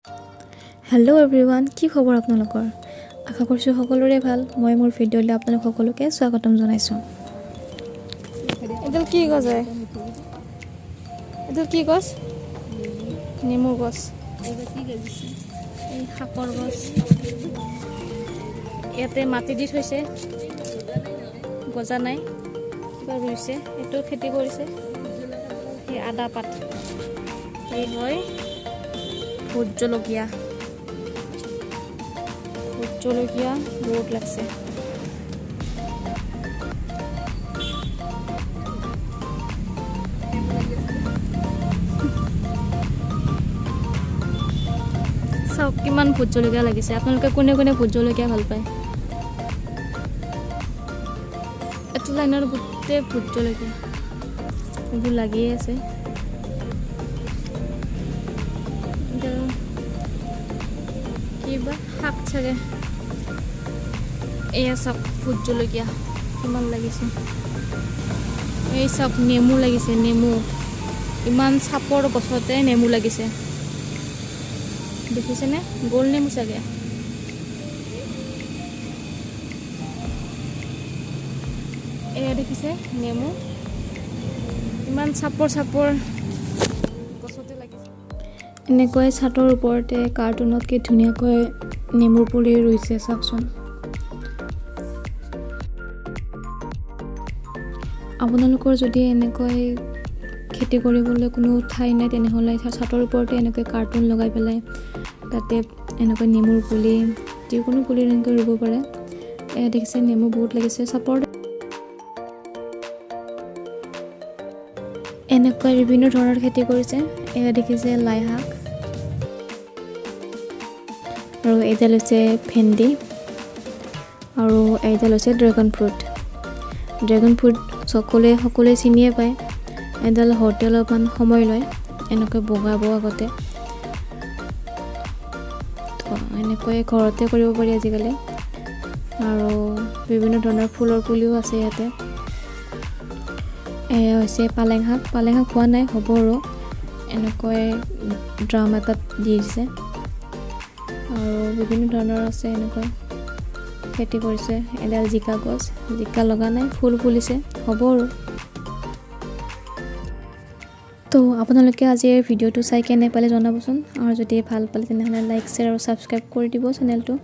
Hello' everyone, কি খবৰ আপোনালোকৰ? আশা কৰিছোঁ সকলোৰে ভাল। মই মোৰ ভিডিঅ'লৈ আপোনালোক সকলোকে স্বাগতম জনাইছোঁ। এইডাল কি গছ হয়? এইডাল কি গছ? নেমুৰ গছ। এই শাকৰ গছ। ইয়াতে মাটি দি থৈছে, গজা নাই, কিবা ৰুইছে, এইটো খেতি কৰিছে। এই আদা পাত, এই হয় ভোট জলকীয়া। ভোট জলকীয়া বহুত লাগছে। চাওক কিমান ভোট জলকীয়া লাগিছে। আপোনালোকে কোনে কোনে ভোট জলকীয়া ভাল পায়? এইটো লাইনৰ গোটেই ভোট জলকীয়া এইবোৰ লাগিয়ে আছে। কিবা শাক চাগে। এয়া চাওক ভোট জলকীয়া কিমান লাগিছে। এই চাওক নেমু লাগিছে, নেমু ইমান চাপৰ গছতে নেমু লাগিছে, দেখিছেনে? গোল নেমু চাগে। এয়া দেখিছে নেমু ইমান চাপৰ চাপৰ গছতে লাগিছে। এনেকৈ ছাতৰ ওপৰতে কাৰ্টুনত কি ধুনীয়াকৈ নেমুৰ পুলি ৰুইছে চাওকচোন। আপোনালোকৰ যদি এনেকৈ খেতি কৰিবলৈ কোনো ঠাই নাই, তেনেহ'লে ছাতৰ ওপৰতে এনেকৈ কাৰ্টুন লগাই পেলাই তাতে এনেকৈ নেমুৰ পুলি, যিকোনো পুলি এনেকৈ ৰুব পাৰে। এয়া দেখিছে নেমু বহুত লাগিছে চাপৰ। এনেকৈ বিভিন্ন ধৰণৰ খেতি কৰিছে। এয়া দেখিছে লাই শাক, আৰু এইডাল হৈছে ভেন্দি, আৰু এইডাল হৈছে ড্ৰেগন ফ্ৰুট। ড্ৰেগন ফ্ৰুট সকলোৱে চিনিয়ে পায়। এডাল হওঁতে অলপমান সময় লয়, এনেকৈ বগাব আগতে। তো এনেকৈ ঘৰতে কৰিব পাৰি আজিকালি। আৰু বিভিন্ন ধৰণৰ ফুলৰ পুলিও আছে ইয়াতে। এয়া হৈছে পালেং শাক। পালেং শাক হোৱা নাই, হ'ব আৰু। এনেকৈ ড্ৰাম এটাত দি দিছে, আৰু বিভিন্ন ধৰণৰ আছে এনেকৈ খেতি কৰিছে। এডাল জিকা গছ, জিকা লগা নাই, ফুল ফুলিছে, হ'ব আৰু। তো আপোনালোকে আজি এই ভিডিঅ'টো চাই কেনে পালে জনাবচোন, আৰু যদি ভাল পালে তেনেহ'লে লাইক, শ্বেয়াৰ আৰু ছাবস্ক্ৰাইব কৰি দিব চেনেলটো।